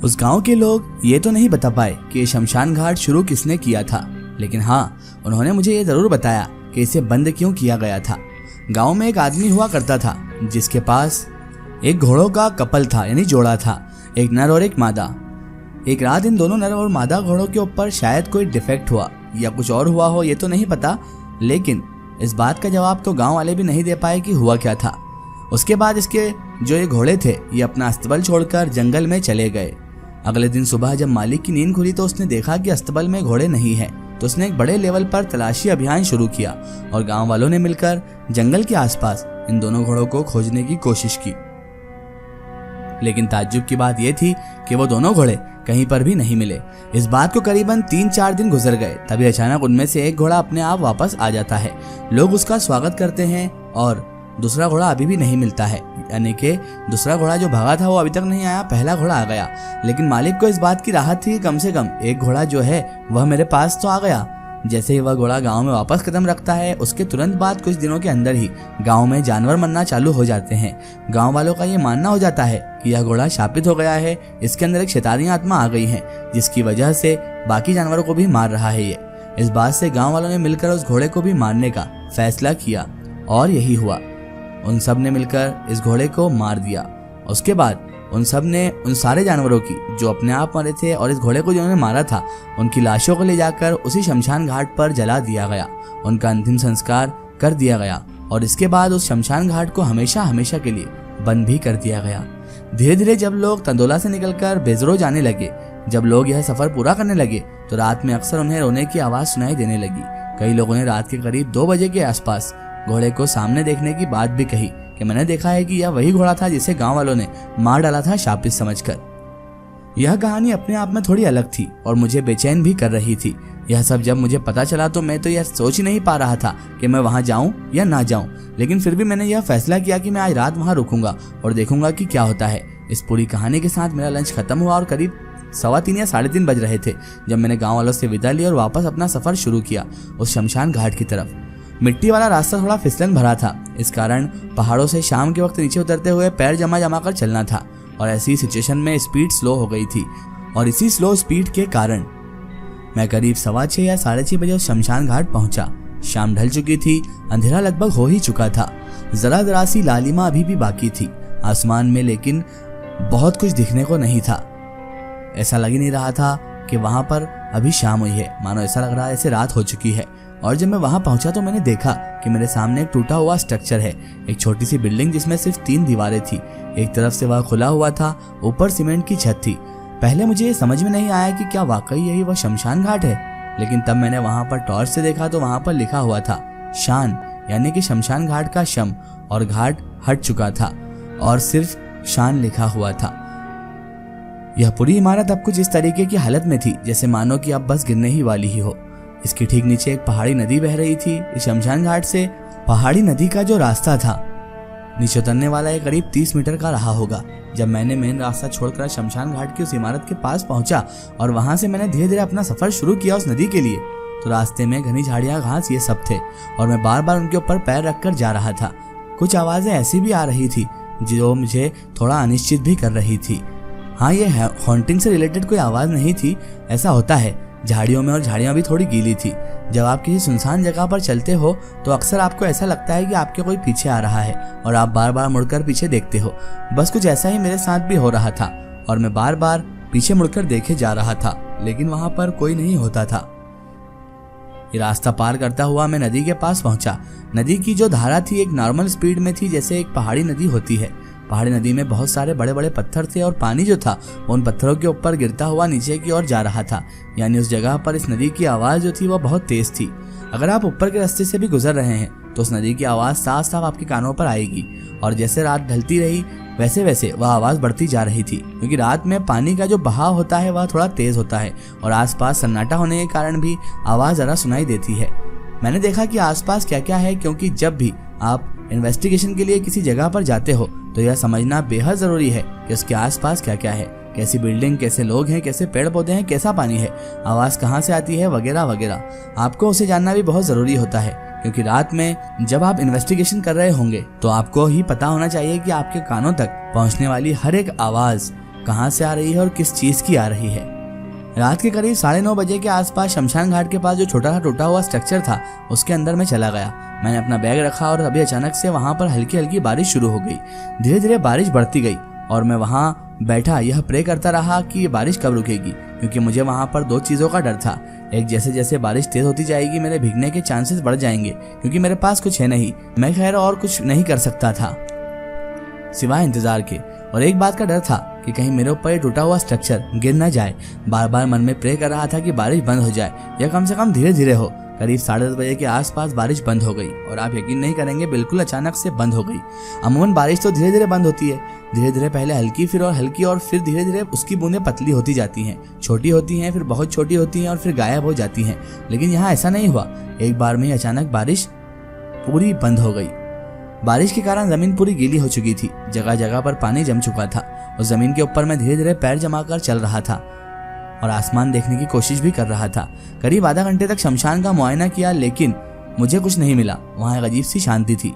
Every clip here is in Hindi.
उस गांव के लोग ये तो नहीं बता पाए कि शमशान घाट शुरू किसने किया था, लेकिन हाँ, उन्होंने मुझे ये जरूर बताया कि इसे बंद क्यों किया गया था। गांव में एक आदमी हुआ करता था जिसके पास एक घोड़ों का कपल था, यानी जोड़ा था, एक नर और एक मादा। एक रात इन दोनों नर और मादा घोड़ों के ऊपर शायद कोई डिफेक्ट हुआ या कुछ और हुआ हो, ये तो नहीं पता, लेकिन इस बात का जवाब तो गांव वाले भी नहीं दे पाए कि हुआ क्या था। उसके बाद इसके जो ये घोड़े थे ये अपना अस्तबल छोड़कर जंगल में चले गए। अगले दिन सुबह जब मालिक की नींद खुली तो उसने देखा कि अस्तबल में घोड़े नहीं है, तो उसने एक बड़े लेवल पर तलाशी अभियान शुरू किया और गांव वालों ने मिलकर जंगल के आसपास इन दोनों घोड़ों को खोजने की कोशिश की। लेकिन ताज्जुब की बात यह थी कि वो दोनों घोड़े कहीं पर भी नहीं मिले। इस बात को करीबन 3-4 दिन गुजर गए, तभी अचानक उनमें से एक घोड़ा अपने आप वापस आ जाता है। लोग उसका स्वागत करते हैं और दूसरा घोड़ा अभी भी नहीं मिलता है, यानी कि दूसरा घोड़ा जो भागा था वो अभी तक नहीं आया, पहला घोड़ा आ गया। लेकिन मालिक को इस बात की राहत थी कि कम से कम एक घोड़ा जो है वह मेरे पास तो आ गया। जैसे ही वह घोड़ा गांव में वापस कदम रखता है, उसके तुरंत बाद कुछ दिनों के अंदर ही गांव में जानवर मरना चालू हो जाते हैं। गांव वालों का ये मानना हो जाता है कि यह घोड़ा शापित हो गया है, इसके अंदर एक शैतानी आत्मा आ गई है जिसकी वजह से बाकी जानवरों को भी मार रहा है ये। इस बात से गांव वालों ने मिलकर उस घोड़े को भी मारने का फैसला किया और यही हुआ। उन सब ने मिलकर इस घोड़े को मार दिया। उसके बाद उन सब ने उन सारे जानवरों की जो अपने आप मरे थे और इस घोड़े को जिन्होंने मारा था, उनकी लाशों को ले जाकर उसी शमशान घाट पर जला दिया गया। उनका अंतिम संस्कार कर दिया गया और इसके बाद उस शमशान घाट को हमेशा हमेशा के लिए बंद भी कर दिया गया। धीरे धीरे जब लोग तंदोला से निकलकर बेजरो जाने लगे, जब लोग यह सफर पूरा करने लगे, तो रात में अक्सर उन्हें रोने की आवाज सुनाई देने लगी। कई लोगों ने रात के करीब 2 बजे के आसपास घोड़े को सामने देखने की बात भी कही कि मैंने देखा है कि यह वही घोड़ा था जिसे गांव वालों ने मार डाला था शापित समझकर। यह कहानी अपने आप में थोड़ी अलग थी और मुझे बेचैन भी कर रही थी। यह सब जब मुझे पता चला तो मैं तो यह सोच ही नहीं पा रहा था कि मैं वहां जाऊं या ना जाऊं, लेकिन फिर भी मैंने यह फैसला किया कि मैं आज रात वहां रुकूंगा और देखूंगा कि क्या होता है। इस पूरी कहानी के साथ मेरा लंच खत्म हुआ और करीब 3:15 या 3:30 बज रहे थे जब मैंने गाँव वालों से विदा ली और वापस अपना सफर शुरू किया उस शमशान घाट की तरफ। मिट्टी वाला रास्ता थोड़ा फिसलन भरा था, इस कारण पहाड़ों से शाम के वक्त नीचे उतरते हुए पैर जमा जमा कर चलना था और ऐसी सिचुएशन में स्पीड स्लो हो गई थी और इसी स्लो स्पीड के कारण मैं करीब 6:15 या 6:30 बजे उस शमशान घाट पहुंचा। शाम ढल चुकी थी, अंधेरा लगभग हो ही चुका था, जरा जरा सी लालिमा अभी भी बाकी थी आसमान में, लेकिन बहुत कुछ दिखने को नहीं था। ऐसा लग ही नहीं रहा था कि वहां पर अभी शाम हुई है, मानो ऐसा लग रहा है ऐसे रात हो चुकी है। और जब मैं वहां पहुंचा तो मैंने देखा कि मेरे सामने एक टूटा हुआ स्ट्रक्चर है, एक छोटी सी बिल्डिंग जिसमें सिर्फ 3 दीवारें थी। एक तरफ से वह खुला हुआ था, ऊपर सीमेंट की छत थी। पहले मुझे ये समझ में नहीं आया कि क्या वाकई यही वह शमशान घाट है, लेकिन तब मैंने वहां पर टॉर्च से देखा तो वहां पर लिखा हुआ था शान, यानी कि शमशान घाट का शम, और घाट हट चुका था और सिर्फ शान लिखा हुआ था। यह पूरी इमारत अब कुछ इस तरीके की हालत में थी जैसे मानो कि अब बस गिरने ही वाली ही हो। इसके ठीक नीचे एक पहाड़ी नदी बह रही थी। इस शमशान घाट से पहाड़ी नदी का जो रास्ता था नीचे उतरने वाला ये करीब 30 मीटर का रहा होगा। जब मैंने मेन रास्ता छोड़कर शमशान घाट की उस इमारत के पास पहुंचा और वहां से मैंने धीरे धीरे अपना सफर शुरू किया उस नदी के लिए, तो रास्ते में घनी झाड़ियां, घास ये सब थे और मैं बार बार उनके ऊपर पैर रखकर जा रहा था। कुछ आवाजें ऐसी भी आ रही थी जो मुझे थोड़ा अनिश्चित भी कर रही थी। हाँ, ये हॉन्टिंग से रिलेटेड कोई आवाज नहीं थी, ऐसा होता है झाड़ियों में, और झाड़ियां भी थोड़ी गीली थी। जब आप किसी सुनसान जगह पर चलते हो तो अक्सर आपको ऐसा लगता है कि आपके कोई पीछे आ रहा है और आप बार बार मुड़कर पीछे देखते हो। बस कुछ ऐसा ही मेरे साथ भी हो रहा था और मैं बार बार पीछे मुड़कर देखे जा रहा था, लेकिन वहां पर कोई नहीं होता था। ये रास्ता पार करता हुआ मैं नदी के पास पहुंचा। नदी की जो धारा थी एक नॉर्मल स्पीड में थी जैसे एक पहाड़ी नदी होती है। पहाड़ी नदी में बहुत सारे बड़े बड़े पत्थर थे और पानी जो था उन पत्थरों के ऊपर गिरता हुआ नीचे की ओर जा रहा था, यानी उस जगह पर इस नदी की आवाज जो थी वह बहुत तेज थी। अगर आप ऊपर के रास्ते से भी गुजर रहे हैं तो उस नदी की आवाज साफ साफ आपके कानों पर आएगी और जैसे रात ढलती रही वैसे वैसे वह आवाज बढ़ती जा रही थी, क्योंकि रात में पानी का जो बहाव होता है वह थोड़ा तेज होता है और आसपास सन्नाटा होने के कारण भी आवाज जरा सुनाई देती है। मैंने देखा कि आसपास क्या क्या है, क्योंकि जब भी आप इन्वेस्टिगेशन के लिए किसी जगह पर जाते हो तो यह समझना बेहद जरूरी है कि उसके आसपास क्या क्या है, कैसी बिल्डिंग, कैसे लोग हैं, कैसे पेड़ पौधे हैं, कैसा पानी है, आवाज कहाँ से आती है, वगैरह वगैरह। आपको उसे जानना भी बहुत जरूरी होता है, क्योंकि रात में जब आप इन्वेस्टिगेशन कर रहे होंगे तो आपको ही पता होना चाहिए कि आपके कानों तक पहुंचने वाली हर एक आवाज कहाँ से आ रही है और किस चीज़ की आ रही है। रात के करीब 9:30 बजे के आसपास शमशान घाट के पास जो छोटा सा टूटा हुआ स्ट्रक्चर था उसके अंदर मैं चला गया। मैंने अपना बैग रखा और अभी अचानक से वहाँ पर हल्की हल्की बारिश शुरू हो गई। धीरे धीरे बारिश बढ़ती गई और मैं वहाँ बैठा यह प्रे करता रहा कि ये बारिश कब रुकेगी, क्योंकि मुझे वहाँ पर 2 चीज़ों का डर था। एक, जैसे जैसे बारिश तेज होती जाएगी मेरे भीगने के चांसेस बढ़ जाएंगे, क्योंकि मेरे पास कुछ है नहीं, मैं खैर और कुछ नहीं कर सकता था सिवाय इंतजार के। और एक बात का डर था कि कहीं मेरे ऊपर ये टूटा हुआ स्ट्रक्चर गिर न जाए। बार बार मन में प्रे कर रहा था कि बारिश बंद हो जाए या कम से कम धीरे धीरे हो। करीब 10:30 बजे के आसपास बारिश बंद हो गई और आप यकीन नहीं करेंगे, बिल्कुल अचानक से बंद हो गई। अमूमन बारिश तो धीरे धीरे बंद होती है, धीरे धीरे पहले हल्की फिर और हल्की और फिर धीरे धीरे उसकी बूंदें पतली होती जाती हैं, छोटी होती हैं, फिर बहुत छोटी होती हैं और फिर गायब हो जाती हैं। लेकिन यहाँ ऐसा नहीं हुआ, एक बार में अचानक बारिश पूरी बंद हो गई। बारिश के कारण जमीन पूरी गीली हो चुकी थी, जगह जगह पर पानी जम चुका था। उस जमीन के ऊपर मैं धीरे धीरे पैर जमाकर चल रहा था और आसमान देखने की कोशिश भी कर रहा था। करीब आधा घंटे तक शमशान का मुआयना किया, लेकिन मुझे कुछ नहीं मिला। वहाँ एक अजीब सी शांति थी।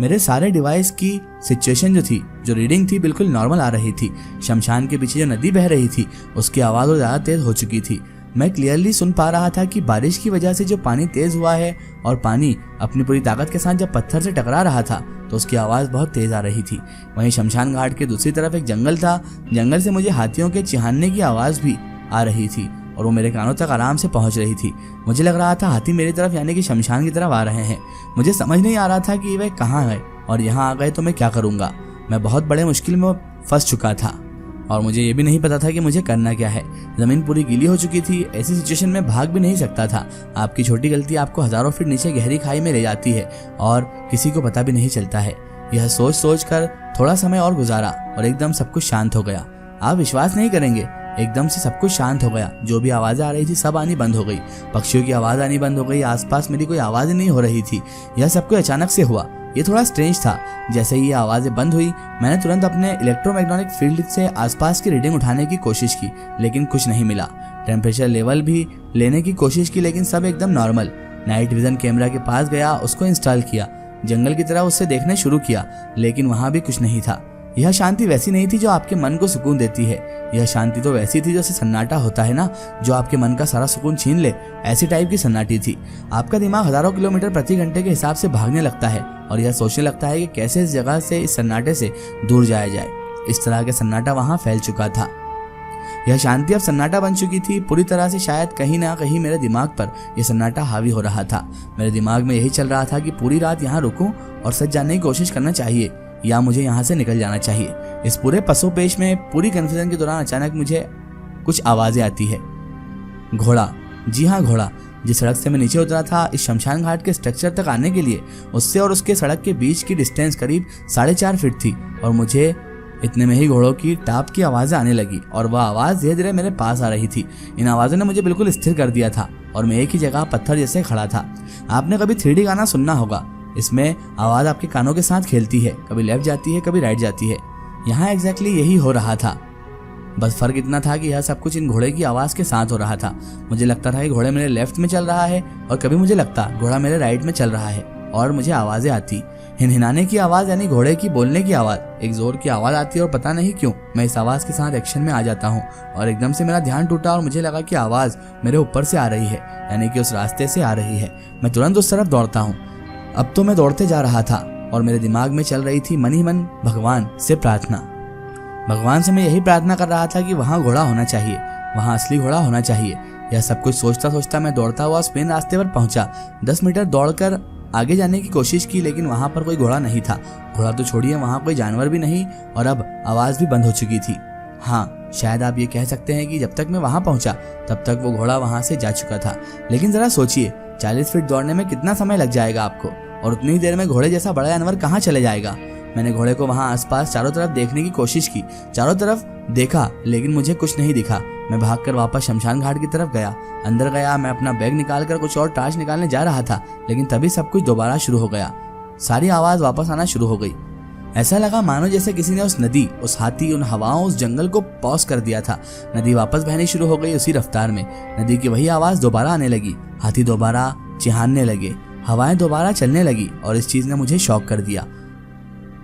मेरे सारे डिवाइस की सिचुएशन जो रीडिंग थी बिल्कुल नॉर्मल आ रही थी। शमशान के पीछे जो नदी बह रही थी उसकी आवाज़ और ज़्यादा तेज हो चुकी थी। मैं क्लियरली सुन पा रहा था कि बारिश की वजह से जो पानी तेज हुआ है और पानी अपनी पूरी ताकत के साथ जब पत्थर से टकरा रहा था तो उसकी आवाज़ बहुत तेज आ रही थी। वहीं शमशान घाट के दूसरी तरफ एक जंगल था। जंगल से मुझे हाथियों के चिहाने की आवाज़ भी आ रही थी और वो मेरे कानों तक आराम से पहुंच रही थी। मुझे लग रहा था हाथी मेरी तरफ यानी कि शमशान की तरफ आ रहे हैं। मुझे समझ नहीं आ रहा था कि वे कहाँ है और यहाँ आ गए तो मैं क्या करूँगा। मैं बहुत बड़े मुश्किल में फंस चुका था और मुझे ये भी नहीं पता था कि मुझे करना क्या है। ज़मीन पूरी गीली हो चुकी थी। ऐसी सिचुएशन में भाग भी नहीं सकता था। आपकी छोटी गलती आपको हज़ारों फीट नीचे गहरी खाई में ले जाती है और किसी को पता भी नहीं चलता है। यह सोच सोच कर थोड़ा समय और गुजारा और एकदम सब कुछ शांत हो गया। आप विश्वास नहीं करेंगे, एकदम से सब कुछ शांत हो गया। जो भी आवाज़ें आ रही थी सब आनी बंद हो गई। पक्षियों की आवाज़ आनी बंद हो गई। आसपास मेरी कोई आवाज़ नहीं हो रही थी। यह सब कुछ अचानक से हुआ। ये थोड़ा स्ट्रेंज था। जैसे ही ये आवाज़ें बंद हुई मैंने तुरंत अपने इलेक्ट्रोमैग्नेटिक फील्ड से आसपास की रीडिंग उठाने की कोशिश की, लेकिन कुछ नहीं मिला। टेम्परेचर लेवल भी लेने की कोशिश की, लेकिन सब एकदम नॉर्मल। नाइट विजन कैमरा के पास गया, उसको इंस्टॉल किया, जंगल की तरह उससे देखने शुरू किया, लेकिन वहाँ भी कुछ नहीं था। यह शांति वैसी नहीं थी जो आपके मन को सुकून देती है। यह शांति तो वैसी थी जैसे सन्नाटा होता है ना, जो आपके मन का सारा सुकून छीन ले, ऐसी टाइप की सन्नाटी थी। आपका दिमाग हजारों किलोमीटर प्रति घंटे के हिसाब से भागने लगता है और यह सोचने लगता है कि कैसे इस जगह से, इस सन्नाटे से दूर जाया जाए। इस तरह के सन्नाटा वहाँ फैल चुका था। यह शांति अब सन्नाटा बन चुकी थी पूरी तरह से। शायद कहीं ना कहीं मेरे दिमाग पर यह सन्नाटा हावी हो रहा था। मेरे दिमाग में यही चल रहा था कि पूरी रात यहाँ रुकूं और सच जानने की कोशिश करना चाहिए या मुझे यहाँ से निकल जाना चाहिए। इस पूरे पसोपेश में, पूरी कन्फ्यूजन के दौरान अचानक मुझे कुछ आवाज़ें आती है। घोड़ा, जी हाँ घोड़ा। जिस सड़क से मैं नीचे उतरा था इस शमशान घाट के स्ट्रक्चर तक आने के लिए, उससे और उसके सड़क के बीच की डिस्टेंस करीब 4.5 फीट थी और मुझे इतने में ही घोड़ों की टाप की आवाज़ें आने लगी और वह आवाज़ धीरे धीरे मेरे पास आ रही थी। इन आवाज़ों ने मुझे बिल्कुल स्थिर कर दिया था और मैं एक ही जगह पत्थर जैसे खड़ा था। आपने कभी 3D गाना सुनना होगा। इसमें आवाज़ आपके कानों के साथ खेलती है, कभी लेफ्ट जाती है, कभी राइट जाती है। यहाँ एग्जैक्टली यही हो रहा था। बस फर्क इतना था कि यह सब कुछ इन घोड़े की आवाज़ के साथ हो रहा था। मुझे लगता था कि घोड़े मेरे लेफ्ट में चल रहा है और कभी मुझे लगता घोड़ा मेरे राइट में चल रहा है और मुझे आवाज़ें आती। हिनहिनाने की आवाज़ यानी घोड़े की बोलने की आवाज़, एक जोर की आवाज़ आती है और पता नहीं क्यों मैं इस आवाज़ के साथ एक्शन में आ जाता हूँ और एकदम से मेरा ध्यान टूटा और मुझे लगा कि आवाज़ मेरे ऊपर से आ रही है, यानी कि उस रास्ते से आ रही है। मैं तुरंत उस तरफ दौड़ता हूँ। अब तो मैं दौड़ते जा रहा था और मेरे दिमाग में चल रही थी मन ही मन भगवान से प्रार्थना। भगवान से मैं यही प्रार्थना कर रहा था कि वहाँ घोड़ा होना चाहिए, वहाँ असली घोड़ा होना चाहिए। यह सब कुछ सोचता सोचता मैं दौड़ता हुआ उस मेन रास्ते पर पहुंचा। 10 मीटर दौड़कर आगे जाने की कोशिश की, लेकिन वहाँ पर कोई घोड़ा नहीं था। घोड़ा तो छोड़िए, वहाँ कोई जानवर भी नहीं और अब आवाज़ भी बंद हो चुकी थी। हाँ, शायद आप ये कह सकते हैं कि जब तक मैं वहाँ पहुँचा तब तक वो घोड़ा वहाँ से जा चुका था। लेकिन ज़रा सोचिए, 40 फीट दौड़ने में कितना समय लग जाएगा आपको और उतनी ही देर में घोड़े जैसा बड़ा जानवर कहाँ चले जाएगा। मैंने घोड़े को वहाँ आसपास चारों तरफ देखने की कोशिश की, चारों तरफ देखा, लेकिन मुझे कुछ नहीं दिखा। मैं भागकर वापस शमशान घाट की तरफ गया। अंदर गया, मैं अपना बैग निकालकर कुछ और टार्च निकालने जा रहा था, लेकिन तभी सब कुछ दोबारा शुरू हो गया। सारी आवाज़ वापस आना शुरू हो गई। ऐसा लगा मानो जैसे किसी ने उस नदी, उस हाथी, उन हवाओं, उस जंगल को पॉज कर दिया था। नदी वापस बहनी शुरू हो गई उसी रफ्तार में। नदी की वही आवाज़ दोबारा आने लगी, हाथी दोबारा चिहानने लगे, हवाएं दोबारा चलने लगी और इस चीज़ ने मुझे शॉक कर दिया।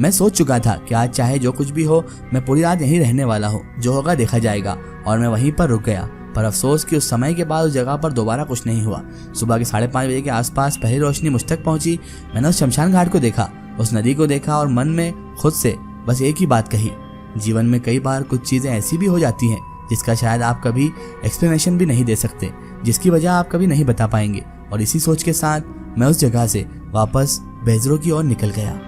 मैं सोच चुका था कि आज चाहे जो कुछ भी हो मैं पूरी रात यहीं रहने वाला हूँ, जो होगा देखा जाएगा, और मैं वहीं पर रुक गया। पर अफसोस कि उस समय के बाद उस जगह पर दोबारा कुछ नहीं हुआ। सुबह के 5:30 बजे के आसपास पहली रोशनी मुझ तक पहुंची। मैंने उस शमशान घाट को देखा, उस नदी को देखा और मन में खुद से बस एक ही बात कही, जीवन में कई बार कुछ चीजें ऐसी भी हो जाती हैं जिसका शायद आप कभी एक्सप्लेनेशन भी नहीं दे सकते, जिसकी वजह आप कभी नहीं बता पाएंगे। और इसी सोच के साथ मैं उस जगह से वापस बेजरों की ओर निकल गया।